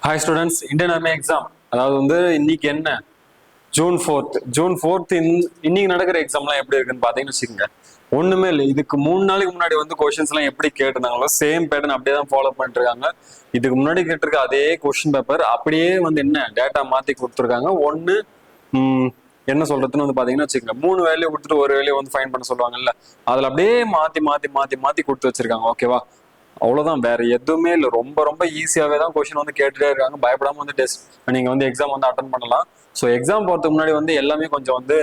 Hi students, Indian army exam அதாவது இன்னைக்கு என்ன ஜூன் 4th இன்னைக்கு நடக்கிற எக்ஸாம்லாம் எப்படி இருக்குன்னு பார்த்தீங்கன்னு வச்சுக்கோங்க. ஒண்ணுமே இல்லை. இதுக்கு 3 நாளைக்கு முன்னாடி கொஸ்டின்ஸ் எல்லாம் எப்படி கேட்டிருந்தாங்களோ சேம் பேட்டர்ன் அப்படியே தான் ஃபாலோ பண்ணிட்டு இருக்காங்க. இதுக்கு முன்னாடி கேட்டிருக்க அதே கொஸ்டின் பேப்பர் அப்படியே என்ன டேட்டா மாத்தி கொடுத்துருக்காங்க. என்ன சொல்றதுன்னு பாத்தீங்கன்னா வச்சுக்கோங்க, 3 வேலையை கொடுத்துட்டு ஒரு வேலையை ஃபைன் பண்ண சொல்லுவாங்கல்ல, அதுல அப்படியே மாத்தி மாத்தி மாத்தி மாத்தி கொடுத்து வச்சிருக்காங்க. ஓகேவா, அவ்வளவுதான், வேற எதுவுமே இல்லை. ரொம்ப ரொம்ப ஈஸியாவே தான் கொஸ்டின் கேட்டுட்டே இருக்காங்க. பயப்படாம டெஸ்ட் நீங்க எக்ஸாம் அட்டன் பண்ணலாம். ஸோ எக்ஸாம் போறதுக்கு முன்னாடி எல்லாமே கொஞ்சம் இந்த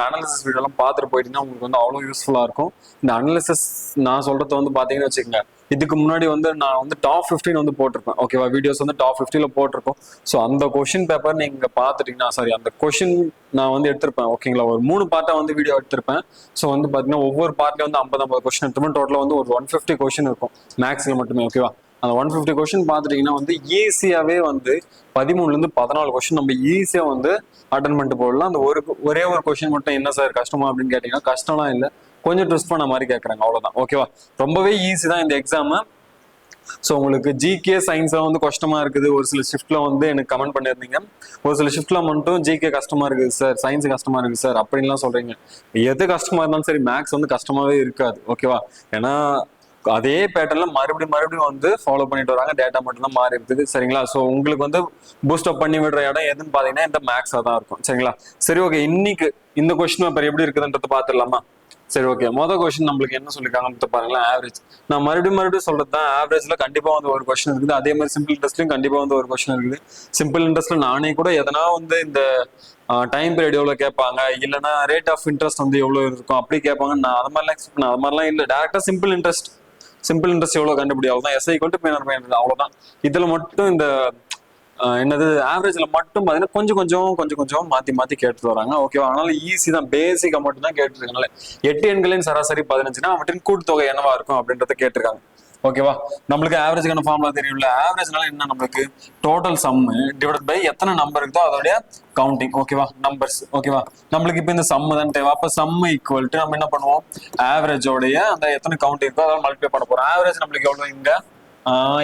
அனாலிசிஸ் வீடியோ எல்லாம் பார்த்துட்டு போயிட்டீங்கன்னா உங்களுக்கு அவ்வளோ யூஸ்ஃபுல்லா இருக்கும். இந்த அனாலிசிஸ் நான் சொல்றது பாத்தீங்கன்னு வச்சுக்கோங்க, இதுக்கு முன்னாடி நான் டாப் 15 போட்டிருப்பேன். ஓகேவா, வீடியோஸ் டாப் 50ல போட்டிருக்கோம். ஸோ அந்த கொஸ்டின் பேப்பர் நீங்க பாத்துட்டீங்கன்னா, சாரி, அந்த கொஸ்டின் நான் எடுத்திருப்பேன். ஓகேங்களா, ஒரு 3 பார்ட்டா வீடியோ எடுத்திருப்பேன். ஸோ பாத்தீங்கன்னா ஒவ்வொரு பார்ட்லயும் 50 கொஸ்டின் எடுத்துப்பேன். டோட்டலா ஒரு 150 கொஸ்டின் இருக்கும் மேக்ஸ்ல மட்டுமே. ஓகேவா, அந்த 150 கொஸ்டின் பாத்துட்டீங்கன்னா ஈஸியாவே 13ல இருந்து 14 கொஸ்டின் நம்ம ஈஸியா அட்டன் பண்ணிட்டு போடலாம். அந்த ஒரே ஒரு கொஸ்டின் மட்டும் என்ன சார் கஷ்டமா அப்படின்னு கேட்டீங்கன்னா, கஷ்டம்லாம் இல்லை, கொஞ்சம் ட்விஸ்ட் பண்ண மாதிரி கேட்கறாங்க, அவ்வளவுதான். ஓகேவா, ரொம்பவே ஈஸி தான் இந்த எக்ஸாம். ஸோ உங்களுக்கு ஜிகே சயின்ஸ் கஷ்டமா இருக்குது. ஒரு சில ஷிஃப்ட்ல எனக்கு கமெண்ட் பண்ணியிருந்தீங்க, ஒரு சில ஷிஃப்ட்ல மட்டும் ஜிகே கஷ்டமா இருக்குது சார், சயின்ஸ் கஷ்டமா இருக்கு சார் அப்படின்லாம் சொல்றீங்க. எது கஷ்டமா இருந்தாலும் சரி, மேக்ஸ் கஷ்டமாவே இருக்காது. ஓகேவா, ஏன்னா அதே பேட்டர்ல மறுபடியும் ஃபாலோ பண்ணிட்டு வராங்க. டேட்டா மட்டும் தான் மாறி இருக்குது. சரிங்களா, ஸோ உங்களுக்கு பூஸ்ட் அப் பண்ணி விடுற இடம் எதுன்னு பாத்தீங்கன்னா இந்த மேக்ஸா தான் இருக்கும். சரிங்களா, சரி, ஓகே, இன்னைக்கு இந்த கொஸ்டின் பேப்பர் எப்படி இருக்குதுன்றது பாத்துடலாமா? சரி, ஓகே, மொதல் கொஸ்டின் நம்மளுக்கு என்ன சொல்லிருக்காங்கன்னு பாருங்களேன். ஆவரேஜ். நான் மறுபடியும் சொல்றது தான், ஆவரேஜ்ல கண்டிப்பா ஒரு கொஸ்டின் இருக்குது. அதே மாதிரி சிம்பிள் இன்ட்ரெஸ்ட்லயும் கண்டிப்பா ஒரு கொஸ்டின் இருக்குது. சிம்பிள் இன்ட்ரெஸ்ட்ல நானே கூட எதனா இந்த டைம் பீரியட் எவ்வளவு கேட்பாங்க, இல்லைன்னா ரேட் ஆஃப் இன்ட்ரெஸ்ட் எவ்வளவு இருக்கும் அப்படி கேட்பாங்க. நான் அது மாதிரிலாம் எக்ஸ்பெக்ட் பண்ண, அது மாதிரிலாம் இல்லை. டேரக்டா சிம்பிள் இன்ட்ரெஸ்ட் எவ்வளவு கண்டுபிடி, அவ்வளவுதான். எஸ்ஐ கொண்டு பேனர் அவ்வளவுதான். இதுல மட்டும் என்னது ஆவரேஜ்ல மட்டும் பாத்தீங்கன்னா கொஞ்சம் கொஞ்சம் மாத்தி மாத்தி கேட்டு வராங்க. ஓகேவா, அதனால ஈஸி தான், பேசிக்கா மட்டும் தான் கேட்டுருக்காங்க. 8 எண்களின் சராசரி 15னா அவற்றின் கூட்டுத்தொகை என்னவா இருக்கும் அப்படின்றத கேட்டிருக்காங்க. ஓகேவா, நம்மளுக்கு ஆவரேஜ்க்கான ஃபார்முலா தெரியும்ல. ஆவரேஜ்னால என்ன, நம்மளுக்கு டோட்டல் சம் டிவைட் பை எத்தனை நம்பர் இருக்கோ அதோடைய கவுண்டிங். ஓகேவா, நம்பர்ஸ். ஓகேவா, நம்மளுக்கு இப்ப இந்த சம் தான் தேவை. அப்ப சம் ஈக்குவல் டு நம்ம என்ன பண்ணுவோம், ஆவரேஜோடைய அந்த எத்தனை கவுண்ட் இருக்கோ அதோட மல்டிப்ளை பண்ண போறோம். ஆவரேஜ் நம்மளுக்கு எவ்வளவு, இங்க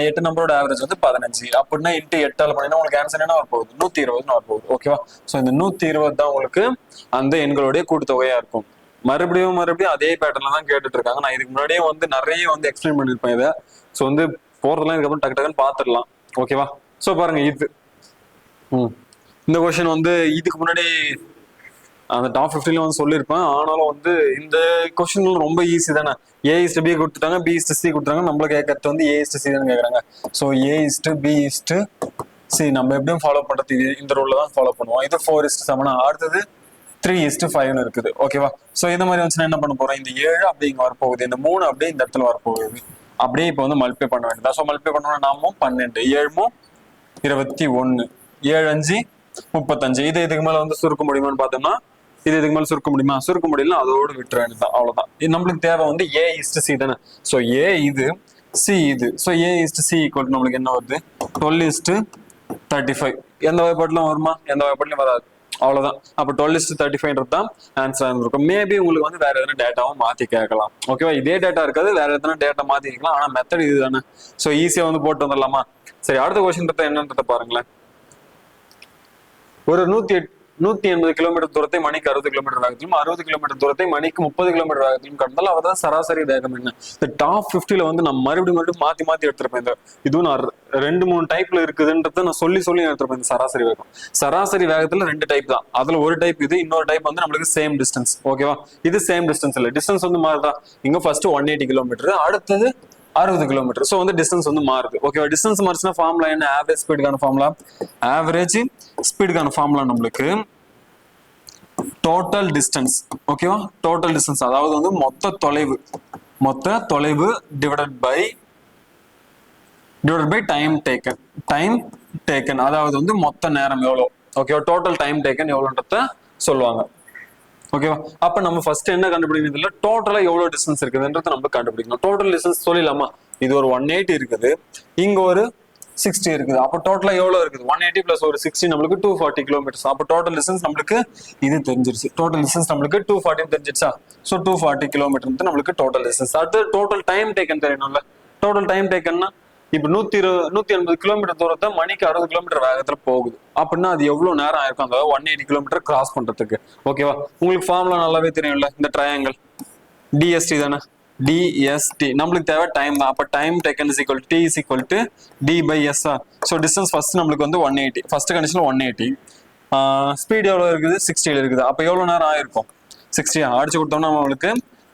8 நம்பரோட ஆவரேஜ் 15 அப்படின்னா இன்ட்டு 8ஆல் பண்ணினா உங்களுக்கு ஆன்சர் என்ன வரப்போகுது, 120 வரப்போகுது. ஓகேவா, ஸோ இந்த 120 தான் உங்களுக்கு அந்த எண்களுடைய கூட்டுத்தொகையா இருக்கும். மறுபடியும் அதே பேட்டர்ல தான் கேட்டுட்டு இருக்காங்க. நான் இதுக்கு முன்னாடியே நிறைய எக்ஸ்பிளைன் பண்ணிருப்பேன் இதை. ஸோ போறதெல்லாம் இதுக்கப்புறம் டக்கு டக்குன்னு பாத்துடலாம். ஓகேவா, ஸோ பாருங்க, இந்த கொஸ்டின் இதுக்கு முன்னாடி அந்த டாப் 15ல சொல்லியிருப்பேன். ஆனாலும் இந்த கொஸ்டின் ரொம்ப ஈஸி தானே. A/B கொடுத்துட்டாங்க, B/C கொடுத்துட்டாங்க. நம்மள கேட்கறது A/C தான் கேட்கறாங்க. ஸோ A/B/C நம்ம எப்படியும் ஃபாலோ பண்றது இந்த ரூல்ல தான் ஃபாலோ பண்ணுவோம். இது 4:7. அடுத்தது 3:5 இருக்குது. ஓகேவா, ஸோ இந்த மாதிரி வந்துச்சுன்னா என்ன பண்ண போறோம், இந்த 7 அப்படி இங்க வரப்போகுது, இந்த 3 அப்படியே இந்த இடத்துல வரப்போகுது. அப்படியே இப்போ மல்டிப்ளை பண்ண வேண்டியதா. ஸோ மல்டிப்ளை பண்ணோம்னா நாமும் 12, 7 21, 7 5 35. இதுக்கு மேல சுருக்க முடியுமான்னு பார்த்தோம்னா, இதுக்கு மேல சுருக்க முடியுமா, சுருக்க முடியல, அதோடு விட்டுற வேண்டியதான், அவ்வளவுதான். நம்மளுக்கு தேவை A/C தானே. ஸோ A இது, C இது. ஸோ A/C ஈக்குவல் நம்மளுக்கு என்ன வருது, 12:35. எந்த வகைப்பாட்டிலும் வருமா, எந்த வகைப்பாட்டிலும் வராது, அவ்வளவுதான். அப்ப 12:35 தான் ஆன்சர் இருக்கும். மேபி உங்களுக்கு வேற எதனா டேட்டாவும் மாத்தி கேட்கலாம். ஓகேவா, இதே டேட்டா இருக்காது, வேற எதனா டேட்டா மாத்தி கேட்கலாம். ஆனா மெத்தட் இது தானே. ஸோ ஈஸியா போட்டு வந்துடலாமா? சரி, அடுத்த கொஸ்டின் என்னன்றத பாருங்களேன். ஒரு 180 கிலோமீட்டர் தூரத்தை மணிக்கு 60 கிலோமீட்டர் வேகத்திலும், 60 கிலோமீட்டர் தூரத்தை மணிக்கு 30 கிலோமீட்டர் வேகத்திலும் கடந்தால் அவர்தான் சராசரி வேகம் என்ன. இந்த டாப் 50ல நான் மறுபடியும் மாத்தி எடுத்திருப்பேன். இதுவும் நான் 2-3 டைப்ல இருக்குதுன்றத நான் சொல்லி எடுத்திருப்பேன். இந்த சராசரி வேகம், சராசரி வேகத்துல 2 டைப் தான். அதுல ஒரு டைப் இது, இன்னொரு டைப் நம்மளுக்கு சேம் டிஸ்டன்ஸ். ஓகேவா, இது சேம் டிஸ்டன்ஸ் இல்ல, டிஸ்டன்ஸ் மாறுதான். இங்க ஃபர்ஸ்ட் 180 கிலோமீட்டர், அடுத்தது 60 கிலோமீட்டர். ஸோ டிஸ்டன்ஸ் மாறுது. ஓகேவா, டிஸ்டன்ஸ் மாறுச்சுன்னா ஃபார்முலா என்ன, ஆவரேஜ் ஸ்பீடுக்கான ஃபார்முலா, ஆவரேஜ் ஸ்பீடுக்கான ஃபார்முலா நம்மளுக்கு டோட்டல் டிஸ்டன்ஸ். ஓகேவா, டோட்டல் டிஸ்டன்ஸ் அதாவது மொத்த தொலைவு டிவைடட் பை டைம் டேக்கன், அதாவது மொத்த நேரம் எவ்வளவு. ஓகேவா, டோட்டல் டைம் டேக்கன் எவ்வளவுன்றத சொல்லுவாங்க. ஓகேவா, அப்ப நம்ம ஃபர்ஸ்ட் என்ன கண்டுபிடிக்கிறது இல்ல, டோட்டலா எவ்வளவு டிஸ்டன்ஸ் இருக்குதுன்றத நம்ம கண்டுபிடிக்கணும். டோட்டல் டிஸ்டன்ஸ் சொல்லிடலாமா, இது ஒரு 180 இருக்குது, இங்க ஒரு 60 இருக்குது. அப்போ டோட்டலா எவ்வளவு இருக்குது, 180 பிளஸ் ஒரு 60 நம்மளுக்கு 240 கிலோமீட்டர்ஸ். அப்போ டோட்டல் டிஸ்டன்ஸ் நம்மளுக்கு இது தெரிஞ்சிருச்சு. டோட்டல் டிஸ்டன்ஸ் நம்மளுக்கு 240 தெரிஞ்சிருச்சா. ஸோ 240 கிலோமீட்டர் நம்மளுக்கு டோட்டல் டிஸ்டன்ஸ். அடுத்து டோட்டல் டைம் டேக்கன் தெரியணும்ல. டோட்டல் டைம் டேக்கன்னா இப்ப 180 கிலோமீட்டர் தூரத்தை மணிக்கு 60 கிலோமீட்டர் வேகத்துல போகுது அப்படின்னா அது எவ்வளவு நேரம் ஆயிருக்கும் அந்த 180 கிலோமீட்டர் கிராஸ் பண்றதுக்கு. ஓகேவா? உங்களுக்கு ஃபார்முலா நல்லாவே தெரியும்ல, இந்த ட்ரையாங்கிள் டிஎஸ்டி தானே, டிஎஸ்டி நம்மளுக்கு தேவை டைம் தான். அப்ப time taken is equal t is equal to d by s. So distance first நம்மளுக்கு வந்து 180, ஃபர்ஸ்ட் கண்டிஷன்ல 180. ஸ்பீட் எவ்வளவு இருக்குது, 60 இருக்குது. அப்ப எவ்வளவு நேரம் ஆயிருக்கும், 60 அடிச்சு கொடுத்தோம்னா நம்மளுக்கு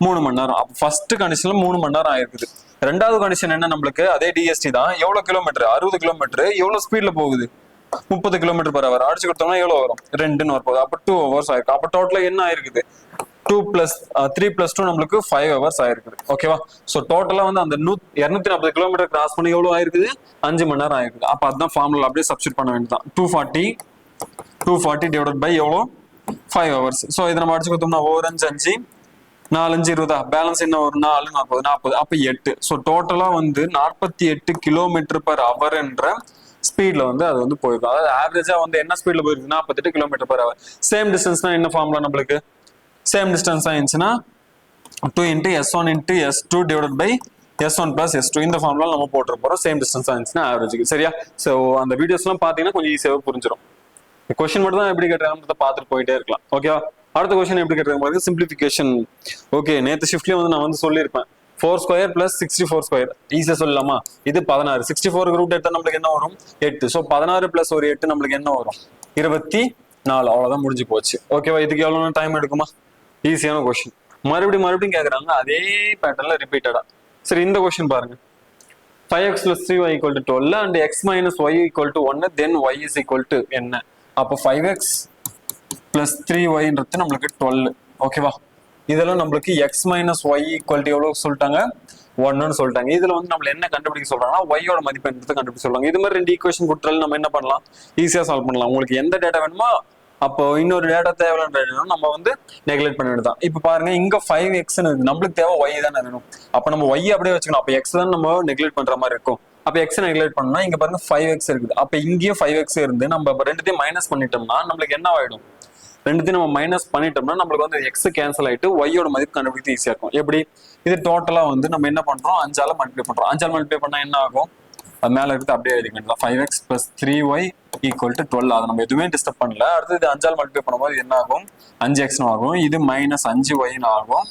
3 மணி நேரம். அப்ப ஃபர்ஸ்ட் கண்டிஷன்ல 3 மணி நேரம் ஆயிருக்குது. ரெண்டாவது கண்டிஷன் என்ன, நம்மளுக்கு அதே டிஎஸ்டி தான். எவ்வளவு கிலோமீட்டர், 60 கிலோமீட்டர், எவ்வளவு ஸ்பீட்ல போகுது, 30 கிலோமீட்டர் பர் ஹவர். அடிச்சு கொடுத்தோம்னா எவ்வளவு வரும், 2ன்னு வரப்போகுது. அப்ப 2 ஹவர்ஸ் ஆயிருக்கு. அப்ப டோட்டலா என்ன ஆயிருக்குது, 2 + 3 + 2 நம்மளுக்கு 5 ஹவர்ஸ் ஆயிருக்குது. ஓகேவா? சோ டோட்டலா வந்து அந்த 240 கிலோமீட்டர் கிராஸ் பண்ணி எவ்வளவு ஆயிருக்குது, 5 மணி நேரம் ஆயிருக்குது. அப்ப அதுதான் ஃபார்முலா அப்படியே சப்ஸ்டிட் பண்ண வேண்டியதான். 240 டிவைடட் பை எவ்வளோ, 5 ஹவர்ஸ். சோ இதை நம்ம அடிச்சு கொடுத்தோம்னா 4 5 5 4 5 20, பேலன்ஸ் என்ன ஒரு 4 40 அப்ப 8. ஸோ டோட்டலா வந்து 48 கிலோமீட்டர் பர் ஹவர் என்ற ஸ்பீட்ல வந்து அது வந்து போயிருக்கும். அதாவது ஆவரேஜா வந்து என்ன ஸ்பீட்ல போயிருக்கு, 48 கிலோமீட்டர் பர் ஹவர். சேம் டிஸ்டன்ஸ்னா என்ன ஃபார்முலா நம்மளுக்கு, சேம் டிஸ்டன்ஸ் ஆயிடுச்சுன்னா 2 × S1 × S2 divided by S1 + S2. இந்த ஃபார்முலா நம்ம போட்டு போறோம். சேம் டிஸ்டன்ஸ் ஆயிடுச்சுன்னா ஆவரேஜுக்கு. சரியா? ஸோ அந்த வீடியோஸ் எல்லாம் பாத்தீங்கன்னா கொஞ்சம் ஈஸியாவே புரிஞ்சிடும். கொஸ்டின் மட்டும் தான் எப்படி கேட்டாங்க பார்த்துட்டு போயிட்டே இருக்கலாம். ஓகேவா? அடுத்த கொஸ்டின் எப்படி கேட்டாங்க, சிம்பிளிஃபிகேஷன். ஓகே, நேற்று ஷிஃப்ட்லயே வந்து நான் வந்து சொல்லியிருப்பேன் 4² + 64². ஈஸியா சொல்லலாமா, இது 16. 64 ரூட் எடுத்தா நம்மளுக்கு என்ன வரும், 8. ஸோ 16 + ஒரு 8 நம்மளுக்கு என்ன வரும், 24. அவ்வளவுதான், முடிஞ்சு போச்சு. ஓகேவா? இதுக்கு எவ்வளவு டைம் எடுக்குமா, ஈஸியான கொஸ்டின். மறுபடியும் கேட்கறாங்க அதே பேட்டர்ல ரிப்பீட்டடா. சரி, இந்த கொஸ்டின் பாருங்க. 5x + 3y = 12 and x - y = 1, then y = என்ன. அப்போ 5x + 3y நம்மளுக்கு 12. ஓகேவா? இதெல்லாம் நம்மளுக்கு x - y = எவ்வளவு சொல்லிட்டாங்க, 1ன்னு சொல்லிட்டாங்க. இதுல வந்து நம்ம என்ன கண்டுபிடிக்க சொல்றாங்கன்னா y யோட மதிப்பு என்னது கண்டுபிடிக்க சொல்றாங்க. இது மாதிரி 2 ஈக்குவேஷன் கொடுத்தாலும் நம்ம என்ன பண்ணலாம், ஈஸியா சால்வ் பண்ணலாம். உங்களுக்கு எந்த டேட்டா வேணுமோ அப்போ இன்னொரு டேட்டா தேவையான நம்ம வந்து நெக்லெக்ட் பண்ண வேண்டியதான். இப்ப பாருங்க, இங்க 5x நம்மளுக்கு தேவை y தானே வேணும். அப்ப நம்ம y அப்படியே வச்சுக்கணும். அப்ப x தான் நம்ம நெக்லெக்ட் பண்ற மாதிரி இருக்கும். அப்ப x நெக்லெக்ட் பண்ணா இங்க பாருங்க 5x இருக்குது. அப்ப இங்கேயும் 5x இருந்து நம்ம ரெண்டுத்தையும் மைனஸ் பண்ணிட்டோம்னா நம்மளுக்கு என்ன ஆயிடும், ரெண்டுத்தையும் நம்ம மைனஸ் பண்ணிட்டோம்னா நம்மளுக்கு வந்து x கேன்சல் ஆயிட்டு y யோட மதிப்பு கண்டுபிடிக்க ஈஸியா இருக்கும். எப்படி, இது டோட்டலா வந்து நம்ம என்ன பண்றோம், 5ஆல மல்டிப்ளை பண்றோம். 5ஆல மல்டிப்ளை பண்ணா என்ன ஆகும், அது மேல இருக்குது அப்படியே எழுதிக்க வேண்டியதான். 5x + 3y = 12. அதை நம்ம எதுவுமே டிஸ்டர்ப் பண்ணல. அடுத்து இது 5ஆல் மல்டிப்ளை பண்ணும்போது என்ன ஆகும், 5x ஆகும். இது -5y ஆகும்,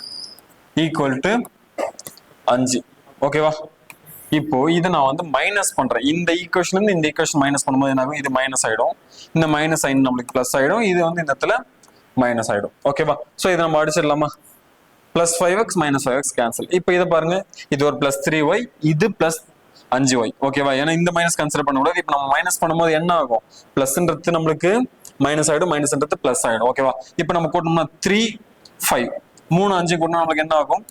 = 5. ஓகேவா? இப்போ இதை நான் வந்து மைனஸ் பண்றேன். இந்த ஈக்குவேஷன் இருந்து இந்த ஈக்குவேஷன் மைனஸ் பண்ணும்போது என்ன ஆகும், இது மைனஸ் ஆயிடும். இந்த மைனஸ் சைன் நம்மளுக்கு பிளஸ் ஆயிடும். இது வந்து இந்த இடத்துல மைனஸ் ஆயிடும். ஓகேவா? சோ இதை நம்ம அடிச்சிடலாமா, +5x - 5x கேன்சல். இப்போ இதை பாருங்க, இது ஒரு +3y, இது +5y. ஓகேவா? ஏன்னா இந்த மைனஸ் கன்சிடர் பண்ணக்கூடாது. இப்போ நம்ம மைனஸ் பண்ணும்போது என்ன ஆகும், பிளஸ்ன்றது நம்மளுக்கு மைனஸ் ஆயிடும், மைனஸ்ன்றது பிளஸ் ஆயிடும். ஓகேவா? இப்போ நம்ம கூட்டணும்னா 3 5 3 5 கூட்டினா நம்மளுக்கு என்ன ஆகும்,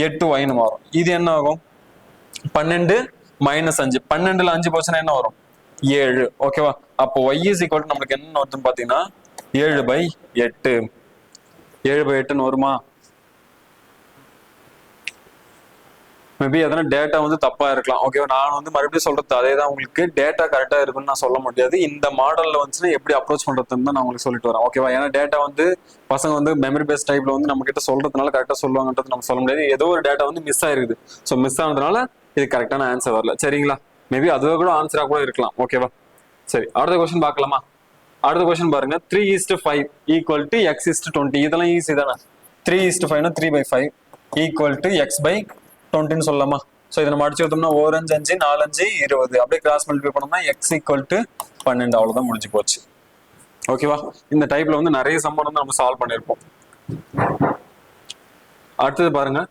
8y வரும். இது என்ன ஆகும், 12 - 5. 12ல 5 போச்சுன்னா என்ன வரும், 7. ஓகேவா? அப்போ y = நம்மளுக்கு என்ன வருதுன்னு பாத்தீங்கன்னா 7/8. 7/8ன்னு வருமா? மேபி அதனால டேட்டா வந்து தப்பா இருக்கலாம். ஓகேவா? நான் வந்து மறுபடியும் சொல்றது அதே தான். உங்களுக்கு டேட்டா கரெக்டா இருக்குன்னு நான் சொல்ல முடியாது. இந்த மாடல்ல வந்துச்சுன்னா எப்படி அப்ரோச் பண்றதுன்னு தான் நான் உங்களுக்கு சொல்லிட்டு வரேன். ஓகேவா? ஏன்னா டேட்டா வந்து பசங்க வந்து மெமரி பேஸ்ட் டைப்ல வந்து நம்ம கிட்ட சொல்றதுனால கரெக்டா சொல்லுவாங்கன்றது நம்ம சொல்ல முடியாது. ஏதோ ஒரு டேட்டா வந்து மிஸ் ஆயிருக்குது. ஸோ மிஸ் ஆனதுனால இது கரெக்டான ஆன்சர் வரல. சரிங்களா? மேபி அதுவே கூட ஆன்சரா கூட இருக்கலாம். ஓகேவா? சரி, அடுத்த கொஸ்டின் பார்க்கலாமா? அடுத்த கொஸ்டின் பாருங்க. 3:5 = x 20. இதெல்லாம் ஈஸி தானே. 3:5 3/5 = x/20ன்னு சொல்லலாமா? சோ இதை நம்ம அடிச்சு வைத்தோம்னா 4 5 5 4 5 20. அப்படியே கிராஸ் மல்டிப்ளை பண்ணோம்னா x = 12. அவ்வளவுதான், முடிஞ்சு போச்சு. ஓகேவா? இந்த டைப்ல வந்து நிறைய சம்மன் வந்து நம்ம சால்வ் பண்ணிருப்போம். அடுத்தது பாருங்க,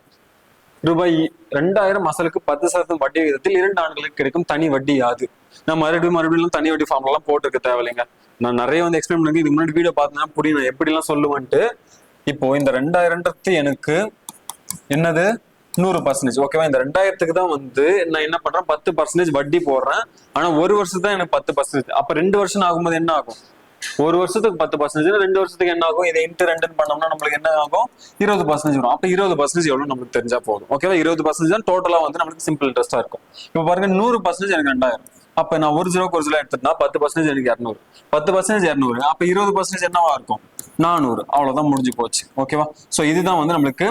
ரூபாய் 2000 அசலுக்கு 10% வட்டி விகிதத்தில் 2 ஆண்டுகளுக்கு கிடைக்கும் தனி வட்டி யாது? நான் மறுபடியும் தனி வட்டி ஃபார்முலா எல்லாம் போட்டுருக்க தேவையில்லைங்க. நான் நிறைய வந்து எக்ஸ்பிளைன் பண்ணுங்க. இதுக்கு முன்னாடி வீடியோ பார்த்தா புரியும் நான் எப்படி எல்லாம் சொல்லுவேன்ட்டு. இப்போ இந்த 2000 எனக்கு என்னது 100%. ஓகேவா? இந்த 2000க்கு தான் வந்து நான் என்ன பண்றேன், 10% வட்டி போடுறேன். ஆனா ஒரு வருஷத்துக்கு தான் எனக்கு 10%. அப்ப 2 வருஷம் ஆகும்போது என்ன ஆகும், ஒரு வருஷத்துக்கு 10%, 2 வருஷத்துக்கு என்ன ஆகும், இதை இன்ட்டு 2 பண்ணோம்னா நம்மளுக்கு என்ன ஆகும், 20% வரும். அப்ப 20% எவ்வளவு நமக்கு தெரிஞ்சா போதும். ஓகேவா? 20% தான் டோட்டலா வந்து நம்மளுக்கு சிம்பிள் இன்ட்ரெஸ்டா இருக்கும். இப்ப பாருங்க, 100% எனக்கு 2000. அப்ப நான் ஒரு ஜீரோ எடுத்துட்டா 10% எனக்கு 200. 10% 200. அப்ப 20% என்னவா இருக்கும், 400. அவ்வளவுதான், முடிஞ்சு போச்சு. ஓகேவா? சோ இதுதான் வந்து நம்மளுக்கு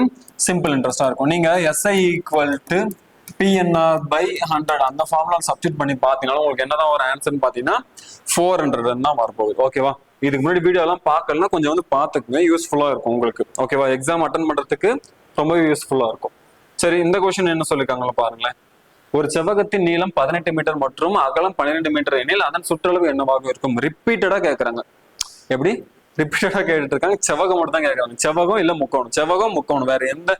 சிம்பிள் இன்ட்ரெஸ்டா இருக்கும். நீங்க SI = PNR by 100 அந்த ஃபார்முலா சப்ஸ்டிட் பண்ணி பார்த்தீங்கன்னா உங்களுக்கு என்னதான் ஒரு ஆன்சர்னு பார்த்தீங்கன்னா 400 தான் வரப்போகுது. ஓகேவா? இதுக்கு முன்னாடி வீடியோ எல்லாம் பார்க்கலாம், கொஞ்சம் வந்து பார்த்துக்குங்க, யூஸ்ஃபுல்லா இருக்கும் உங்களுக்கு. ஓகேவா? எக்ஸாம் அட்டன் பண்றதுக்கு ரொம்பவே யூஸ்ஃபுல்லா இருக்கும். சரி, இந்த கொஸ்டின் என்ன சொல்லிருக்காங்களோ பாருங்களேன். ஒரு செவ்வகத்தின் நீளம் 18 மீட்டர் மற்றும் அகலம் 12 மீட்டர் எனில் அதன் சுற்றளவு என்னவாக இருக்கும்? ரிப்பீட்டடா கேட்கறாங்க. எப்படி ரிப்பீட்டடா கேட்டுட்டு இருக்காங்க. செவ்வகம் மட்டும் தான் கேட்கறாங்க. செவ்வகம் இல்ல முக்கோணம், செவ்வகம் முக்கோணம், வேற எந்த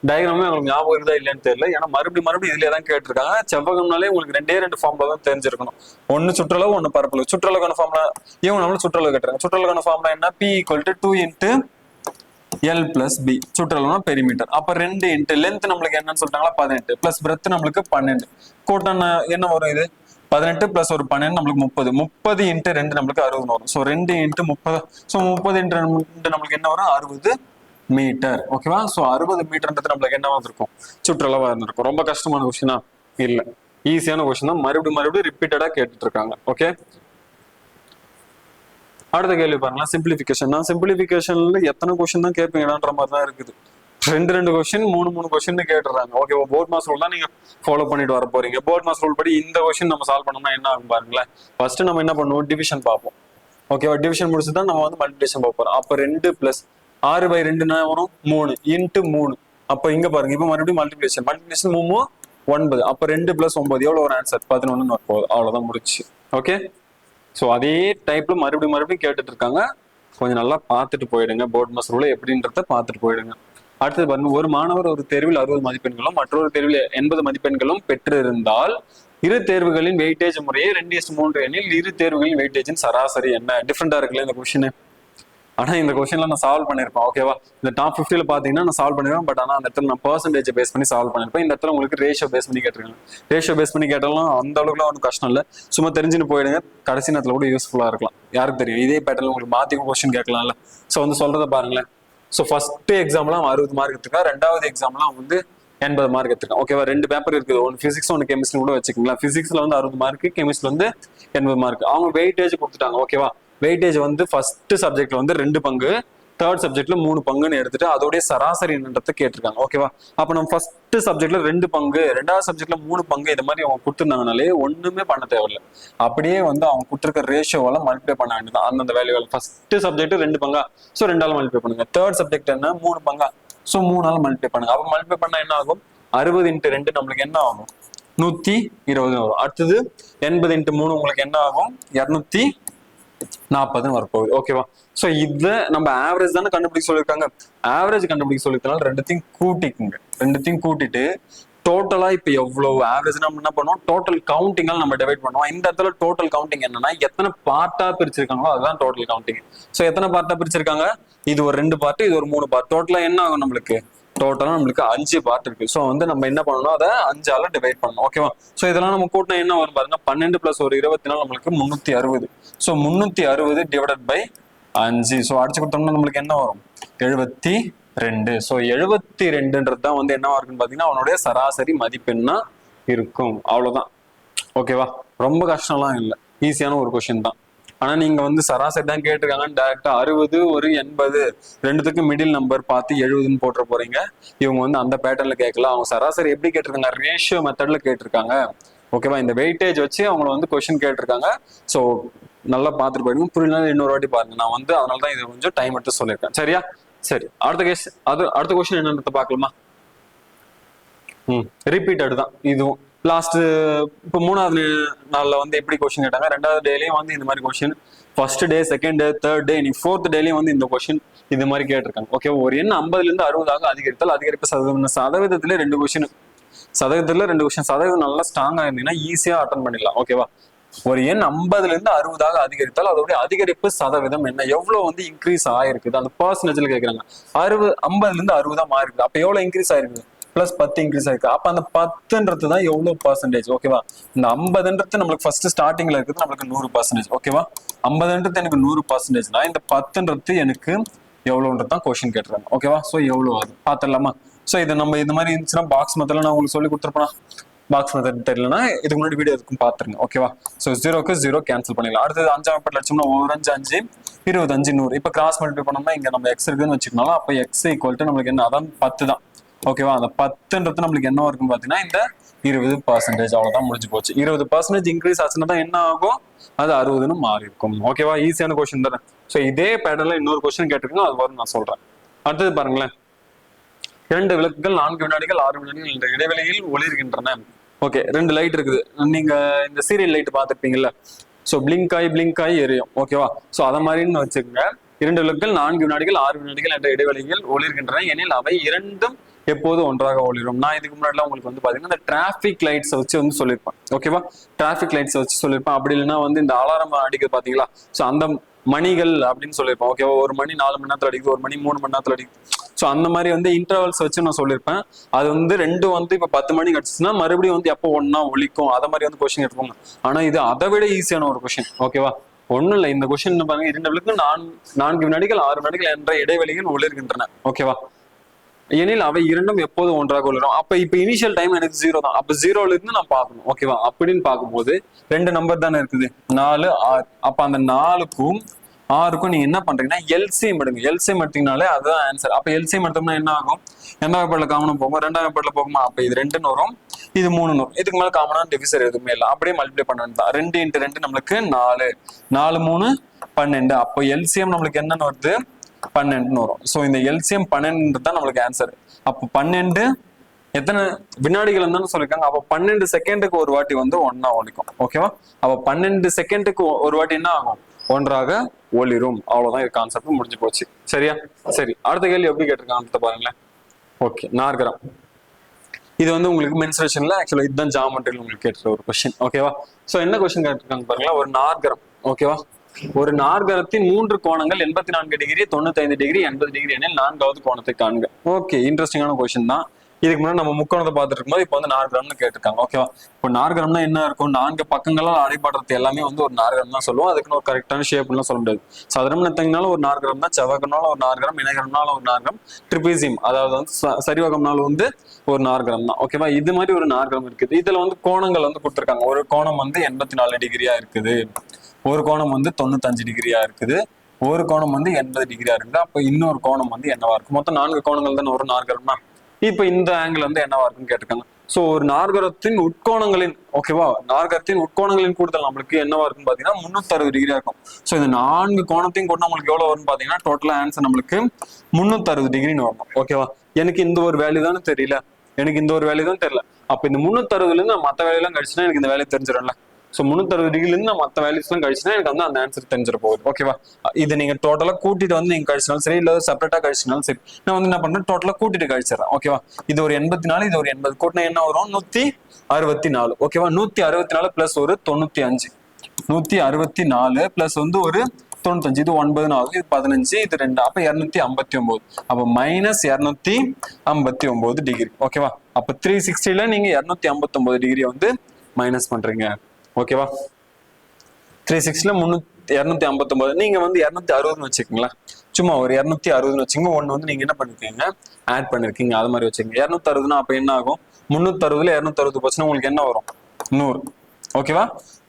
டயக்ராமே உங்களுக்கு ஞாபகம் இருக்குதா இல்லைன்னு தெரியல. ஏன்னா மறுபடியும் இதுலயே தான் கேட்டிருக்காங்க. செவ்வகம்னாலே உங்களுக்கு ரெண்டு ஃபார்முலா தான் தெரிஞ்சிருக்கணும். ஒன்னு சுற்றளவு, ஒன்னு பரப்பளவு. சுற்றளவுக்கான ஃபார்முலா இவங்க நம்மளும் சுற்றளவு கேட்டுறாங்க. சுற்றளவுக்கான ஃபார்முலா என்ன? P = 2 × L + B. சுற்றளவுனா பெரிமீட்டர். அப்ப 2 × லென்த் நம்மளுக்கு என்னன்னு சொல்லிட்டாங்களா 18 + பிரெத் நம்மளுக்கு 12. கூட்டினா என்ன வரும்? இது 18 + ஒரு 12 நம்மளுக்கு 30. 30 × 2 நம்மளுக்கு 60 வரும். ஸோ 2 × 30. ஸோ 30 × 2 நம்மளுக்கு என்ன வரும்? 60 மீட்டர். ஓகேவா? ஸோ 60 மீட்டர்ன்றது நம்மளுக்கு என்ன வந்திருக்கும்? சுற்றளவா இருந்திருக்கும். ரொம்ப கஷ்டமான கொஸ்டினா இல்ல, ஈஸியான கொஸ்டின் தான். மறுபடியும் ரிப்பீட்டடா கேட்டுட்டு இருக்காங்க. ஓகே, அடுத்த கேள்வி பாருங்களா. சிம்பிளிஃபிகேஷன். நான் சிம்பிளிஃபிகேஷன்ல எத்தனை கொஸ்டின் தான் கேட்பீங்கன்ற மாதிரி தான் இருக்குது. ரெண்டு கொஸ்டின் 3 கொஸ்டின் கேட்டுறாங்க. ஓகே, போர்ட் மாஸ் ரூல் தான் நீங்க ஃபாலோ பண்ணிட்டு வர போறீங்க. போர்ட் மாஸ் ரூல் படி இந்த கொஸ்டின் நம்ம சால்வ் பண்ணோம்னா என்ன ஆகும் பாருங்களேன். ஃபர்ஸ்ட் நம்ம என்ன பண்ணுவோம்? டிவிஷன் பார்ப்போம். ஓகேவா? டிவிஷன் முடிச்சு தான் நம்ம வந்து மல்டிபிகேஷன் பார்க்க போறோம். அப்ப 2 + 6/2 வரும் 3 × 3. அப்ப இங்க பாருங்க, இப்ப மறுபடியும் மல்டிபிகேஷன் 3 9. அப்ப 2 + 9 எவ்வளவு ஒரு ஆன்சர்? 11 வரப்போகுது. அவ்வளவுதான் முடிச்சு. ஓகே, ஸோ அதே டைப்ல மறுபடியும் கேட்டுட்டு இருக்காங்க. கொஞ்சம் நல்லா பார்த்துட்டு போயிடுங்க. போர்ட் மாஸ் ரூல் எப்படின்றத பார்த்துட்டு போயிடுங்க. அடுத்தது பாருங்க, ஒரு மாணவர் ஒரு தேர்வில் 60 மதிப்பெண்களும் மற்றொரு தேர்வில் 80 மதிப்பெண்களும் பெற்றிருந்தால் இரு தேர்வுகளின் வெயிட்டேஜ் முறையே 2:3 எனில் இரு தேர்வுகளின் வெயிட்டேஜின் சராசரி என்ன? டிஃப்ரெண்டா இருக்குல்ல இந்த கொஸ்டின். ஆனா இந்த கொஸ்டின்ல நான் சால்வ் பண்ணிருப்பேன். ஓகேவா? இந்த டாப் 50ல பாத்தீங்கன்னா நான் சால்வ் பண்ணிருப்பேன். பட் ஆனா அந்த இடத்துல நான் பெர்சன்டேஜ் பேஸ் பண்ணி சால்வ் பண்ணிருப்பேன். இந்த இடத்துல உங்களுக்கு ரேஷியோ பேஸ் பண்ணி கேட்டிருக்காங்க. ரேஷியோ பேஸ் பண்ணி கேட்டாலும் அந்த அளவுக்குலாம் ஒன்றும் கஷ்டம் இல்லை. சும்மா தெரிஞ்சுன்னு போயிடுங்க. கடைசி நேரத்துல கூட யூஸ்ஃபுல்லா இருக்கலாம். யாருக்கு தெரியும், இதே பேட்டர்ல உங்களுக்கு மாத்தி கொஸ்டின் கேட்கலாம்ல. ஸோ வந்து சொல்றதை பாருங்களேன். ஸோ ஃபர்ஸ்ட் எக்ஸாம்லாம் 60 மார்க் எடுத்துருக்கா. ரெண்டாவது எக்ஸாம்லாம் வந்து 80 மார்க் எடுத்துருக்கேன். ஓகேவா? 2 பேப்பர் இருக்குது. ஒன்று பிசிக்ஸ், ஒன்று கெமிஸ்ட்ரி கூட வச்சுக்கலாம். பிசிக்ஸ்ல வந்து 60 மார்க், கெமிஸ்ட்ரில வந்து 80 மார்க். அவங்க வெயிட்டேஜ் கொடுத்துட்டாங்க. ஓகேவா? வெயிட்டேஜ் வந்து ஃபர்ஸ்ட் சப்ஜெக்ட்ல வந்து 2 பங்கு, தேர்ட் சப்ஜெக்ட்ல 3 பங்குன்னு எடுத்துட்டு அதோடைய சராசரி என்னன்றத கேட்டிருக்காங்க. ஓகேவா? அப்ப நம்ம ஃபர்ஸ்ட் சப்ஜெக்ட்ல 2 பங்கு, ரெண்டாவது சப்ஜெக்ட்ல 3 பங்கு, இது மாதிரி அவங்க கொடுத்துருந்தாங்கனாலே ஒண்ணுமே பண்ண தேவையில்லை. அப்படியே வந்து அவங்க கொடுத்துருக்க ரேஷியோவெல்லாம் மல்டிப்ளை பண்ண வேண்டியதான். அந்தந்த வேல்யூ. ஃபர்ஸ்ட் சப்ஜெக்ட் 2 பங்கா, ஸோ 2ஆல மல்டிப்ளை பண்ணுங்க. தேர்ட் சப்ஜெக்ட் என்ன? 3 பங்கா, ஸோ 3ஆல மல்டிப்ளை பண்ணுங்க. அப்ப மல்டிப்ளை பண்ணா என்ன ஆகும்? 60 × 2 நம்மளுக்கு என்ன ஆகும்? 120 வரும். அடுத்தது 80 × 3 உங்களுக்கு என்ன ஆகும்? 240 வரப்போகுது. ஓகேவா? சோ இத நம்ம ஆவரேஜ் தானே கண்டுபிடிக்க சொல்லியிருக்காங்க. ஆவரேஜ் கண்டுபிடிக்க சொல்லிருக்கனால ரெண்டுத்தையும் கூட்டிக்குங்க. ரெண்டுத்தையும் கூட்டிட்டு டோட்டலா இப்ப எவ்வளவு ஆவரேஜ் நம்ம என்ன பண்ணுவோம்? டோட்டல் கவுண்டிங்கால நம்ம டிவைட் பண்ணுவோம். இந்த இடத்துல டோட்டல் கவுண்டிங் என்னன்னா எத்தனை பார்ட்டா பிரிச்சிருக்காங்களோ அதுதான் டோட்டல் கவுண்டிங். சோ எத்தனை பார்ட்டா பிரிச்சிருக்காங்க? இது ஒரு 2 பார்ட், இது ஒரு 3 பார்ட். டோட்டலா என்ன ஆகும் நம்மளுக்கு? டோட்டலா நம்மளுக்கு 5 பார்ட் இருக்கு. சோ வந்து நம்ம என்ன பண்ணணும்? அதை 5ஆல டிவைட் பண்ணணும். ஓகேவா? சோ இதெல்லாம் நம்ம கூட்டினா என்ன வரும் பாருங்க. 12 + ஒரு 24 நம்மளுக்கு 360. So 360 divided by 5. சோ அடிச்சு கொடுத்தோம்னா நம்மளுக்கு என்ன வரும்? 72. சோ 72ன்றது தான் வந்து என்னவா இருக்குன்னு பாத்தீங்கன்னா அவனுடைய சராசரி மதிப்பெண்ணா இருக்கும். அவ்வளவுதான். ஓகேவா? ரொம்ப கஷ்டம்லாம் இல்லை, ஈஸியான ஒரு கொஸ்டின் தான். ஆனா நீங்க வந்து சராசரி தான் கேட்டிருக்காங்கன்னு டைரக்டா 60 ஒரு 80 ரெண்டுத்துக்கும் மிடில் நம்பர் பார்த்து 70ன்னு போட்டுற போறீங்க. இவங்க வந்து அந்த பேட்டர்ல கேட்கல. அவங்க சராசரி எப்படி கேட்டிருக்காங்க? ரேஷியோ மெத்தட்ல கேட்டிருக்காங்க. ஓகேவா? இந்த வெயிட்டேஜ் வச்சு அவங்க வந்து கொஸ்டின் கேட்டிருக்காங்க. ஸோ நல்லா பார்த்துட்டு போயிடுங்க. புரியல இன்னொரு வாட்டி பாருங்க. நான் வந்து அதனால தான் இது கொஞ்சம் டைம் எடுத்து சொல்லியிருக்கேன். சரியா? சரி, அடுத்த கொஸ்டின் என்னன்றத பார்க்கலாமா? ரிப்பீட்டட் தான் இதுவும். லாஸ்ட் இப்போ 3வது நாள்ல வந்து எப்படி கொஸ்டின் கேட்டாங்க, 2வது டேலையும் வந்து இந்த மாதிரி question, first day, second day, third day, நீ 4th டேலையும் வந்து இந்த கொஸ்டின் இது மாதிரி கேட்டிருக்காங்க. ஓகே, ஒரு எண் 50ல இருந்து 60 அதிகரித்தால் அதிகரிப்பு சதவீதத்துல 2 கொஸ்டின், சதவீதத்துல 2 கொஸ்டின். சதவீதம் நல்லா ஸ்ட்ராங்கா இருந்தீங்கன்னா ஈஸியா அட்டன் பண்ணிடலாம். ஓகேவா? ஒரு எண் 50ல இருந்து 60 அதிகரித்தால் அதோடைய அதிகரிப்பு சதவீதம் என்ன? எவ்வளவு வந்து இன்க்ரீஸ் ஆயிருக்குது? அந்த பர்சன்டேஜ்ல கேட்கறாங்க. 50ல இருந்து 60 மாறி இருக்கு. அப்ப எவ்வளவு இன்க்ரீஸ் ஆயிருக்கு? +10 இன்க்ரீஸ் ஆயிருக்கு. அப்ப அந்த 10ன்றது தான் எவ்வளவு பர்சன்டேஜ்? ஓகேவா? இந்த 50ன்றது நம்மளுக்கு ஃபர்ஸ்ட் ஸ்டார்டிங்ல இருக்குது நம்மளுக்கு 100%. ஓகேவா? 50ன்றது எனக்கு 100%. இந்த 10ன்றது எனக்கு எவ்வளவுன்றது தான் கொஸ்டின் கேட்டுறாங்க. ஓகேவா? சோ எவ்வளவு அது பாத்திரலாமா? சோ இது நம்ம இந்த மாதிரி இருந்துச்சுன்னா பாக்ஸ் மெத்தட்ல நான் உங்களுக்கு சொல்லி கொடுத்துருப்பேன். பாக்ஸ் மெத்தட் தெரியலன்னா இதுக்கு முன்னாடி வீடியோ இருக்கும் பாத்துருங்க. ஓகேவா? சோ 0க்கு 0 கேன்சல் பண்ணிடலாம். அடுத்தது 5ஆம் நம்பர் லட்சம்னா 1 5 5 25 100. இப்ப கிராஸ் மல்டிப்ளை பண்ணோம்னா இங்க நம்ம எக்ஸ் இருக்குன்னு வச்சுக்கணும். அப்ப எக்ஸ் ஈக்குவல் டு நம்மளுக்கு என்ன? அதான் 10 தான். ஓகேவா? அந்த 10ன்றது நம்மளுக்கு என்ன இருக்குன்னு பாத்தீங்கன்னா இந்த 20%. அவ்வளவுதான், முடிஞ்சு போச்சு. 20% இன்க்ரீஸ் ஆச்சுன்னா தான் என்ன ஆகும், அது 60ன்னு மாறி இருக்கும். ஓகேவா? ஈஸியான கொஸ்டின் தானே. ஸோ இதே பேட்டர்ல இன்னொரு கொஸ்டின் கேட்டிருக்கோம், அது வரும் நான் சொல்றேன். அடுத்தது பாருங்களேன், 2 விளக்குகள் 4 வினாடிகள் 6 வினாடிகள் என்ற இடைவெளியில் ஒளிர்கின்றன. ஓகே, 2 லைட் இருக்குது. நீங்க இந்த சீரியல் லைட் பார்த்துருப்பீங்கல்ல, ஸோ பிளிங்க் ஆகி எரியும். ஓகேவா? ஸோ அதை மாதிரின்னு வச்சுக்கோங்க. 2 விளக்குகள் 4 வினாடிகள் 6 வினாடிகள் என்ற இடைவெளியில் ஒளிர்கின்றன எனில் அவை இரண்டும் எப்போது ஒன்றாக ஒளிரும். நான் இதுக்கு முன்னாடிலாம் உங்களுக்கு வந்து பாத்தீங்கன்னா இந்த டிராபிக் லைட்ஸ் வச்சு வந்து சொல்லியிருப்பேன். ஓகேவா? டிராபிக் லைட்ஸ் வச்சு சொல்லியிருப்பேன். அப்படி இல்லைன்னா வந்து இந்த அலாரம் அடிக்குது பாத்தீங்களா, ஸோ அந்த மணிகள் அப்படின்னு சொல்லியிருப்பேன். ஓகேவா? ஒரு மணி 4 மணி நேரத்தில் அடிக்குது, ஒரு மணி 3 மணி நேரத்தில் அடிக்குது. ஸோ அந்த மாதிரி வந்து இன்டர்வல்ஸ் வச்சு நான் சொல்லியிருப்பேன். அது வந்து ரெண்டும் வந்து இப்போ 10 மணிக்கு அடிச்சுன்னா மறுபடியும் வந்து எப்போ ஒன்னா ஒழிக்கும், அதை மாதிரி வந்து கொஸ்டின் எடுத்துக்கோங்க. ஆனா இது அதை விட ஈஸியான ஒரு கொஸ்டின். ஓகேவா? ஒன்றும் இல்லை, இந்த கொஸ்டின் பாருங்க, 2 விளக்கு 4 வினாடிகள் 6 வினாடிகள் என்ற இடைவெளிகள் ஒளிர்கின்றன. ஓகேவா? எனில் அவை இரண்டும் எப்போது ஒன்றாக ஒளிரும். அப்ப இப்ப இனிஷியல் டைம் எனக்கு 0 தான். அப்ப 0ல இருந்து நான் பார்க்கணும். ஓகேவா? அப்படின்னு பார்க்கும்போது 2 நம்பர் தானே இருக்குது, 4 6. அப்ப அந்த 4க்கும் 6க்கும் நீங்க என்ன பண்றீங்கன்னா எல்சிஎம் எடுங்க. எல்சிஎம் எடுத்தீங்கனாலே அதுதான் ஆன்சர். அப்ப எல்சிஎம் எடுத்தோம்னா என்ன ஆகும், 2ஆம் பேர்ல காமனும் போகும், 2ஆம் பேர்ல போகுமா, அப்ப இது 2ன்னு வரும், இது 3ன்னு வரும். இதுக்கு மேல காமனான டிவிசர் எதுவுமே இல்லை, அப்படியே மல்டிப்ளை பண்ண வேண்டியதான். 2 × 2 நம்மளுக்கு 4, 4 3 12. அப்போ எல்சிஎம் நம்மளுக்கு என்னன்னு வருது, 12ன்னு வரும். ஸோ இந்த எல்சிஎம் 12 தான் நம்மளுக்கு ஆன்சர். அப்போ 12 எத்தனை வினாடிகள் இருந்தாலும் சொல்லிருக்காங்க. அப்போ 12 செகண்டுக்கு ஒரு வாட்டி வந்து ஒன்னா ஒழிக்கும். ஓகேவா? அப்போ 12 செகண்டுக்கு ஒரு வாட்டி என்ன ஆகும், ஒன்றாக ஒளிரும். அவ்வளவுதான், இது கான்செப்ட் முடிஞ்சு போச்சு. சரியா? சரி, அடுத்த கேள்வி எப்படி கேட்டிருக்காங்க பாருங்களேன். ஓகே, நார்கிராம். இது வந்து உங்களுக்கு மென்சுரேஷன்ல ஆக்சுவலா இதுதான் ஜாமெட்ரியில் உங்களுக்கு கேட்டுற ஒரு கொஸ்டின். ஓகேவா? ஸோ என்ன கொஸ்டின் கேட்டிருக்காங்க பாருங்களா, ஒரு நார்கிராம். ஓகேவா? ஒரு நார்கரத்தின் 3 கோணங்கள் 84 டிகிரி, 95 டிகிரி, 80 டிகிரி எனில் 4வது கோணத்தை காண்க. ஓகே, இன்ட்ரெஸ்டிங்கான கொஸ்டின் தான். இதுக்கு முன்னாடி நம்ம முக்கோணத்தை பார்த்துட்டு இருக்கும்போது இப்போ வந்து நார்கிராம்னு கேட்டிருக்காங்க. ஓகேவா? இப்போ நார்கிராம்னா என்ன இருக்கும், 4 பக்கங்களால் அடைபடுறது எல்லாமே வந்து ஒரு நார்கிராம் தான் சொல்லுவோம். அதுக்குன்னு ஒரு கரெக்டான ஷேப்லாம் சொல்ல முடியாது. சதுரம் நெத்தங்கினாலும் ஒரு நார்கிராம் தான், செவ்வகம்னாலும் ஒரு நார்கிராம், இணைகரம்னாலும் ஒரு நார்கிராம், ட்ரிபிசியம் அதாவது வந்து சரிவகம்னாலும் வந்து ஒரு நார்கிராம் தான். ஓகேவா? இது மாதிரி ஒரு நார்கிராம் இருக்குது. இதுல வந்து கோணங்கள் வந்து கொடுத்துருக்காங்க. ஒரு கோணம் வந்து 84 டிகிரியா இருக்குது, ஒரு கோணம் வந்து 95 டிகிரியா இருக்குது, ஒரு கோணம் வந்து 80 டிகிரியா இருக்குது. அப்ப இன்னொரு கோணம் வந்து என்னவா இருக்கும்? மொத்தம் 4 கோணங்கள் தான் ஒரு நார்கிராம்னா. இப்ப இந்த ஆங்கிள் வந்து என்னவா இருக்குன்னு கேட்டிருக்காங்க. சோ ஒரு நார்கரத்தின் உட்கோணங்களின், ஓகேவா, நார்கரத்தின் உட்கோணங்களின் கூடுதல் நம்மளுக்கு என்னவா இருக்குன்னு பாத்தீங்கன்னா 360 டிகிரியா இருக்கும். சோ இந்த 4 கோணத்தையும் கூட நம்மளுக்கு எவ்வளவு வரும்னு பாத்தீங்கன்னா டோட்டலா ஆன்சர் நம்மளுக்கு 360 டிகிரின்னு வரணும். ஓகேவா? எனக்கு இந்த ஒரு வேல்யூ தானே தெரியல, எனக்கு இந்த ஒரு வேல்யூ தான் தெரியல. அப்ப இந்த 360ல இருந்து நான் மத்த வேல்யூ எல்லாம் கழிச்சுன்னா எனக்கு இந்த வேல்யூ தெரிஞ்சிடும்ல. ஸோ 360 டிகிரில இருந்து நான் மற்ற வேல்யூஸ் எல்லாம் கழிச்சுனா எனக்கு வந்து அந்த ஆன்சர் தெரிஞ்சிட போகுது. ஓகேவா? இது நீங்க டோட்டலா கூட்டிட்டு வந்து நீங்க கழிச்சினாலும் சரி, இல்ல செப்பரேட்டா கழிச்சினாலும் சரி, நான் வந்து என்ன பண்றேன், டோட்டலா கூட்டிட்டு கழிச்சிடறேன். ஓகேவா? இது ஒரு 84, இது ஒரு 80, கூட்டினா என்ன வரும், 164. ஓகேவா? 164 பிளஸ் ஒரு 95, 164 பிளஸ் வந்து ஒரு 95, இது 9 ஆகுது, இது 15, இது 2, அப்ப 259. அப்ப மைனஸ் 259 டிகிரி. ஓகேவா? அப்ப 360ல நீங்க 259 டிகிரி வந்து மைனஸ் பண்றீங்க. ஓகேவா? 360ல 259 நீங்க வந்து 260ன்னு வச்சுக்கீங்களா, சும்மா ஒரு 260ன்னு வச்சுங்க. ஒண்ணு வந்து நீங்க என்ன பண்ணிருக்கீங்க, ஆட் பண்ணிருக்கீங்க, அது மாதிரி வச்சுக்கோங்க. 260னா அப்ப என்ன ஆகும், 360ல 260 போச்சுன்னா உங்களுக்கு என்ன வரும், 100. ஓகேவா?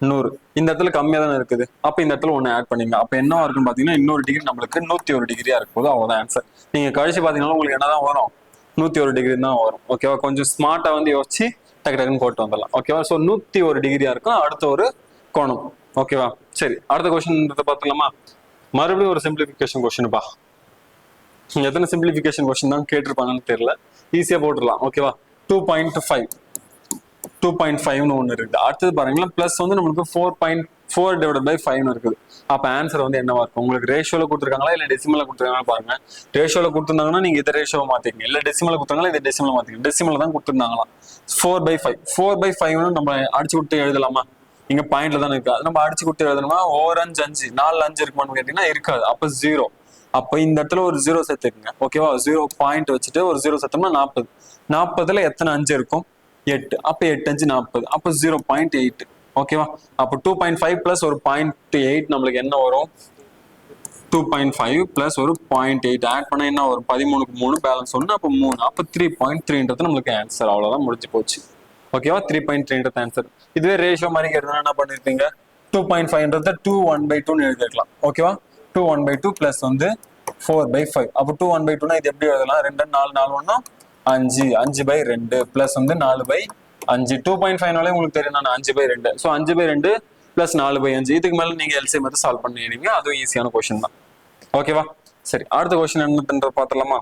100. இந்த இடத்துல கம்மியா தானே இருக்குது, அப்ப இந்த இடத்துல ஒண்ணு ஆட் பண்ணீங்க. அப்ப என்ன இருக்குன்னு பாத்தீங்கன்னா இன்னொரு டிகிரி நம்மளுக்கு 101 டிகிரியா இருக்கும் போது, அவ்வளவுதான் ஆன்சர். நீங்க கழிச்சு பாத்தீங்கன்னா உங்களுக்கு என்னதான் வரும், 101 டிகிரி தான் வரும். ஓகேவா? கொஞ்சம் ஸ்மார்ட்டா வந்து யோசிச்சு டக்கு டக்குன்னு போட்டு வந்துடலாம். ஓகேவா? ஸோ 101 டிகிரியா இருக்கும் அடுத்த ஒரு கோணம். ஓகேவா? சரி, அடுத்த கொஸ்டின் பார்த்துலாமா? மறுபடியும் ஒரு சிம்பிளிஃபிகேஷன் கொஸ்டின்ப்பா. எத்தனை சிம்பிளிஃபிகேஷன் கொஸ்டின் தான் கேட்டிருப்பாங்கன்னு தெரியல, ஈஸியா போட்டுடலாம். ஓகேவா? 2.5ன்னு ஒண்ணு இருக்குது. அடுத்தது பாருங்களேன், பிளஸ் வந்து நம்மளுக்கு 4.4 டிவைட் பை 5 இருக்குது. அப்ப ஆன்சர் வந்து என்னவா இருக்கும், உங்களுக்கு ரேஷியோல கொடுத்துருக்காங்களா இல்ல டெசிமல்ல கொடுத்துருக்காங்களா பாருங்க. ரேஷியோல கொடுத்துருந்தாங்கன்னா நீங்க இதை ரேஷியோவை மாத்திக்கங்க, இல்ல டெசிமல்ல கொடுத்தாங்களா இதை டெசிமல்ல மாத்திக்கங்க. டெசிமல்ல தான் கொடுத்துருந்தாங்களாம். 4/5 4/5 நம்ம அடிச்சு கொடுத்து எழுதலாமா, இங்க பாயிண்ட்ல தானே இருக்கு, அது நம்ம அடிச்சு கொடுத்து எழுதணுமா. ஓவர் 5 5 4 5 இருக்குமான்னு கேட்டீங்கன்னா இருக்காது, அப்ப 0. அப்ப இந்த இடத்துல ஒரு 0 சேர்த்துக்குங்க. ஓகேவா? 0 பாயிண்ட் வச்சுட்டு ஒரு 0 சேர்த்தோம்னா 40. 40ல எத்தனை 5 இருக்கும், 8. அப்ப 8 5 40, அப்ப 0.8. ஓகேவா? அப்ப 2.5 பிளஸ் ஒரு 0.8 நம்மளுக்கு என்ன வரும், 2.5 பிளஸ் ஒரு 0.8 ஆட் பண்ண என்ன வரும், 13க்கு 3 பேலன்ஸ் 1, அப்ப 3, அப்ப 3.3ன்றது நம்மளுக்கு ஆன்சர். அவ்வளவுதான், முடிஞ்சு போச்சு. ஓகேவா? 3.3ன்றது ஆன்சர். இதுவே ரேஷியோ மாதிரி கேட்டா என்ன பண்ணிருப்பீங்க, 2.5ன்றத 2 1/2ன்னு எழுதிருக்கலாம். ஓகேவா? 2 1/2 பிளஸ் வந்து 4/5. அப்போ 2 1/2னா இது எப்படி எழுதலாம், 2 4 4 1 5/2 பிளஸ் வந்து 4/5 2.5 உங்களுக்கு தெரியும் நான் 5/2 ஸோ 5/2 பிளஸ் 4/5 இதுக்கு மேல நீங்க எல்சிஎம் எடுத்து சால்வ் பண்ணிடுவீங்க. அதுவும் ஈஸியான கொஸ்டின் தான். ஓகேவா? சரி, அடுத்த கொஸ்டின் என்னன்றது பார்த்துலாமா?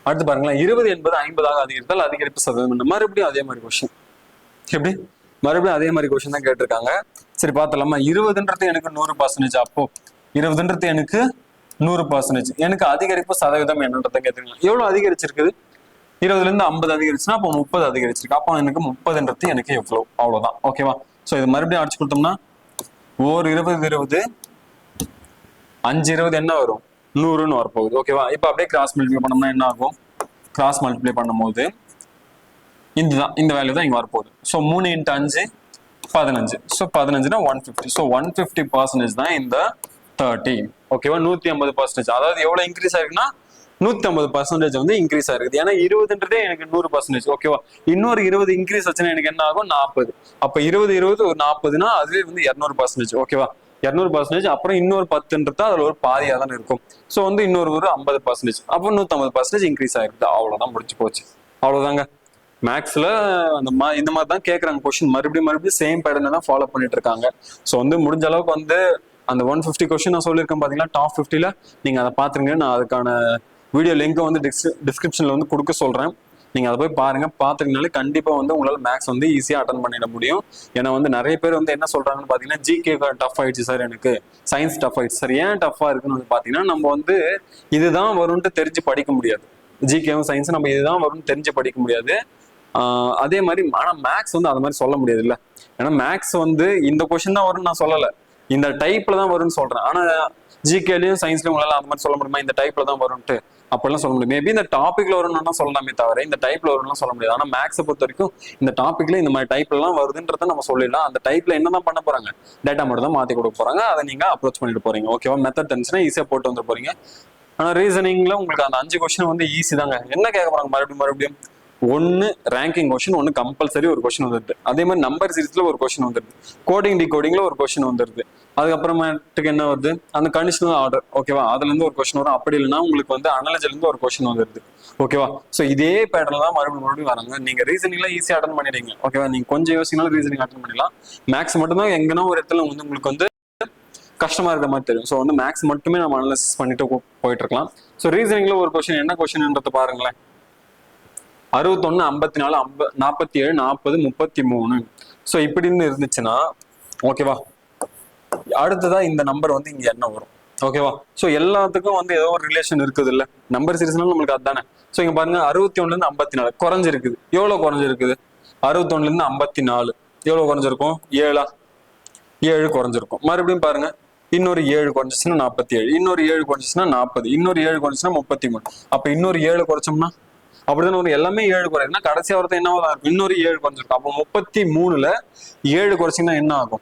அடுத்து பாருங்களேன், 20 என்பது 50ஆக அதிகரித்தால் அதிகரிப்பு சதவீதம் என்ன? மறுபடியும் அதே மாதிரி கொஸ்டின். எப்படி? மறுபடியும் அதே மாதிரி கொஸ்டின் தான் கேட்டிருக்காங்க. சரி பார்த்துலாமா? 20ன்றது எனக்கு 100%. அப்போ 20ன்றது எனக்கு 100%. எனக்கு அதிகரிப்பு சதவீதம் என்னன்றதை கேட்டிருக்காங்க. எவ்வளவு அதிகரிச்சிருக்குது? 20ல இருந்து 50 அதிகரிச்சுன்னா அப்போ 30 அதிகரிச்சிருக்கு. அப்போ எனக்கு 30ன்றது எனக்கு எவ்வளவு? அவ்வளவுதான். ஓகேவா? ஸோ இது மறுபடியும் அடிச்சு கொடுத்தோம்னா 20 5 என்ன வரும்? 100ன்னு வரப்போகுது. ஓகேவா? இப்போ அப்படியே கிராஸ் மல்டிப்ளை பண்ணோம்னா என்ன ஆகும்? கிராஸ் மல்டிப்ளை பண்ணும்போது இந்த வேல்யூ தான் இங்க வரப்போகுது. ஸோ 3 × 5 15. ஸோ 15னா 150. ஸோ 150% தான் இந்த 30. ஓகேவா? 150%. அதாவது எவ்வளவு இன்க்ரீஸ் ஆயிருக்குன்னா 150% வந்து இன்க்ரீஸ் ஆயிருக்குது. ஏன்னா 20ன்றதே எனக்கு 100%. ஓகேவா? இன்னொரு 20 இன்க்ரீஸ் ஆச்சுன்னா எனக்கு என்ன ஆகும்? 40. அப்ப 20 ஒரு 40னா அதுவே வந்து 200%. ஓகேவா? 200%. அப்புறம் இன்னொரு 10ன்றது அதுல ஒரு பாதியா தான் இருக்கும். ஸோ வந்து இன்னொரு 50%. அப்போ 150% இன்க்ரீஸ் ஆயிருக்கு. அவ்வளவுதான், முடிச்சு போச்சு. அவ்வளவுதாங்க. மேக்ஸ்ல இந்த மாதிரி தான் கேட்கறாங்க கொஸ்டின். மறுபடியும் சேம் பேட்டர்னை தான் ஃபாலோ பண்ணிட்டு இருக்காங்க. ஸோ வந்து முடிஞ்ச அளவுக்கு வந்து அந்த 150 கொஸ்டின் நான் சொல்லியிருக்கேன் பாத்தீங்களா, டாப் 50ல நீங்க அதை பாத்துருங்க. நான் அதுக்கான வீடியோ லிங்க் வந்து டிஸ்கிரிப்ஷன்ல வந்து கொடுக்க சொல்றேன். நீங்க அதை போய் பாருங்க. பாத்துக்கினாலே கண்டிப்பா வந்து உங்களால மேக்ஸ் வந்து ஈஸியா அட்டன் பண்ணிட முடியும். ஏன்னா வந்து நிறைய பேர் வந்து என்ன சொல்றாங்கன்னு பாத்தீங்கன்னா, ஜிகே டஃப் ஆயிடுச்சு சார், எனக்கு சயின்ஸ் டஃப் ஆயிடுச்சு சார். ஏன் டஃபா இருக்குன்னு வந்து பாத்தீங்கன்னா, நம்ம வந்து இதுதான் வரும்னு தெரிஞ்சு படிக்க முடியாது. ஜிகேவும் சயின்ஸ் நம்ம இதுதான் வரும்னு தெரிஞ்சு படிக்க முடியாது. அதே மாதிரி ஆனா மேக்ஸ் வந்து அது மாதிரி சொல்ல முடியாது இல்ல. ஏன்னா மேக்ஸ் வந்து இந்த கொஸ்டின் தான் வரும்னு நான் சொல்லல, இந்த டைப்ல தான் வரும்னு சொல்றேன். ஆனா ஜிகேலயும் சயின்ஸ்லயும் உங்களால அந்த மாதிரி சொல்ல முடியுமா? இந்த டைப்ல தான் வரும்ட்டு அப்படிலாம் சொல்ல முடியும். மேபி இந்த டாபிக்ல வரும்னா சொல்லலாமே தவிர இந்த டைப்ல வரும்லாம் சொல்ல முடியாது. ஆனா மேக்ஸை பொறுத்த வரைக்கும் இந்த டாபிக்ல இந்த மாதிரி டைப்ல எல்லாம் வருதுன்றத நம்ம சொல்லிடலாம். அந்த டைப்ல என்னதான் பண்ண போறாங்க? டேட்டா மட்டும் தான் மாத்தி கொடுக்க போறாங்க. அதை நீங்க அப்ரோச் பண்ணிட்டு போறீங்க. ஓகேவா? மெத்தட் தெரிஞ்சுன்னா ஈஸியா போட்டு வந்து போறீங்க. ஆனா ரீசனிங்ல உங்களுக்கு அந்த 5 கொஸ்டின் வந்து ஈஸி தாங்க. என்ன கேட்க போறாங்க? மறுபடியும் ஒன்னு ரேங்கிங் கொஸ்டின், ஒன்னு கம்பல்சரி ஒரு கொஸ்டின் வந்துருது. அதே மாதிரி நம்பர் சீரிஸ்ல ஒரு கொஸ்டின் வந்துருது. கோடிங் டிகோடிங்ல ஒரு கொஸ்டின் வந்துருது. அதுக்கப்புறமேட்டுக்கு என்ன வருது? அந்த கண்டிஷனல் ஆர்டர். ஓகேவா? அதுல இருந்து ஒரு கொஸ்டின் வரும். அப்படி இல்லைன்னா உங்களுக்கு வந்து அனாலஜில இருந்து ஒரு கொஸ்டின் வந்துருது. ஓகேவா? சோ இதே பேட்டர்ல தான் மறுபடியும் வராங்க. நீங்க ரீசனிங்ல ஈஸியா அட்டன் பண்ணிடுறீங்க. ஓகேவா? நீங்க கொஞ்சம் யோசினாலும் ரீசனிங் அட்டன் பண்ணிடலாம். மேக்ஸ் மட்டும் தான் எங்கன்னா ஒரு இடத்துல வந்து உங்களுக்கு வந்து கஷ்டமா இருக்கிற மாதிரி தெரியும். ஸோ வந்து மேக்ஸ் மட்டுமே நம்ம அனலைசிஸ் பண்ணிட்டு போயிட்டு இருக்கலாம். ஸோ ரீசனிங்ல ஒரு கொஸ்டின், என்ன கொஸ்டின்ன்றத பாருங்களேன். 61 54 47 40 33. ஸோ இப்படின்னு இருந்துச்சுன்னா ஓகேவா, அடுத்ததா இந்த நம்பர் வந்து இங்க என்ன வரும்? ஓகேவா? ஸோ எல்லாத்துக்கும் வந்து ஏதோ ஒரு ரிலேஷன் இருக்குது இல்ல, நம்பர் சீரிஸ்னாலும் நம்மளுக்கு அதுதானே. ஸோ இங்க பாருங்க, 61ல இருந்து 54 குறைஞ்சிருக்குது. எவ்வளவு குறைஞ்சிருக்குது? 61ல இருந்து 54 எவ்வளவு குறைஞ்சிருக்கும்? 7 குறைஞ்சிருக்கும். மறுபடியும் பாருங்க, இன்னொரு 7 குறைஞ்சிச்சுன்னா 47, இன்னொரு 7 குறைஞ்சிச்சுன்னா 40, இன்னொரு 7 குறைஞ்சிச்சுன்னா 33. அப்ப இன்னொரு 7 குறைச்சோம்னா அப்படிதான் ஒரு எல்லாமே 7 குறையுதுன்னா கடைசியா ஒருத்தர் என்ன இருக்கும்? இன்னொரு 7 குறைஞ்சிருக்கும். அப்போ 33ல 7 குறைச்சிங்கன்னா என்ன ஆகும்?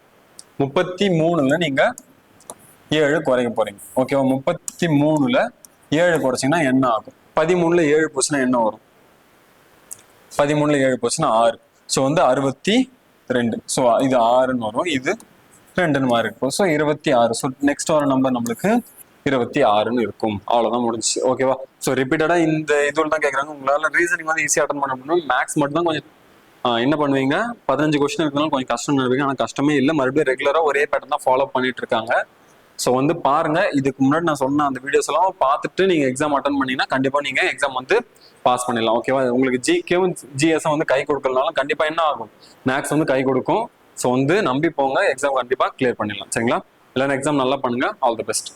33ல நீங்க 7 குறைக்க போறீங்க. ஓகேவா? 33ல 7 குறைச்சிங்கன்னா என்ன ஆகும்? 13ல 7 போச்சுன்னா என்ன வரும்? 13ல 7 போச்சுன்னா 6. ஸோ வந்து 62. ஸோ இது 6ன்னு வரும், இது 2ன்னு மாறி இருக்கும். ஸோ 26. ஸோ நெக்ஸ்ட் வர நம்பர் நம்மளுக்கு 26ன்னு இருக்கும். அவ்வளவுதான், முடிஞ்சுச்சு. ஓகேவா? ஸோ ரிப்பீட்டடா இந்த இதுல தான் கேட்கறாங்க. உங்களால ரீசனிங் வந்து ஈஸியா அட்டன் பண்ண முடியும். மேக்ஸ் மட்டும் தான் கொஞ்சம் என்ன பண்ணுவீங்க, 15 கொஸ்டின் இருக்கனால கொஞ்சம் கஷ்டம் நினைப்பீங்க. ஆனா கஷ்டமே இல்லை. மறுபடியும் ரெகுலரா ஒரே பேட்டர்ன் தான் ஃபாலோ பண்ணிட்டு இருக்காங்க. ஸோ வந்து பாருங்க, இதுக்கு முன்னாடி நான் சொன்ன அந்த வீடியோஸ் எல்லாம் பார்த்துட்டு நீங்க எக்ஸாம் அட்டன் பண்ணீங்கன்னா கண்டிப்பா நீங்க எக்ஸாம் வந்து பாஸ் பண்ணிடலாம். ஓகேவா? உங்களுக்கு ஜிகேவும் ஜிஎஸும் வந்து கை கொடுக்கறதுனால கண்டிப்பா என்ன ஆகும்? மேக்ஸ் வந்து கை கொடுக்கும். ஸோ வந்து நம்பி போங்க, எக்ஸாம் கண்டிப்பா கிளியர் பண்ணிடலாம். சரிங்களா? இல்லைன்னா எக்ஸாம் நல்லா பண்ணுங்க. All the best.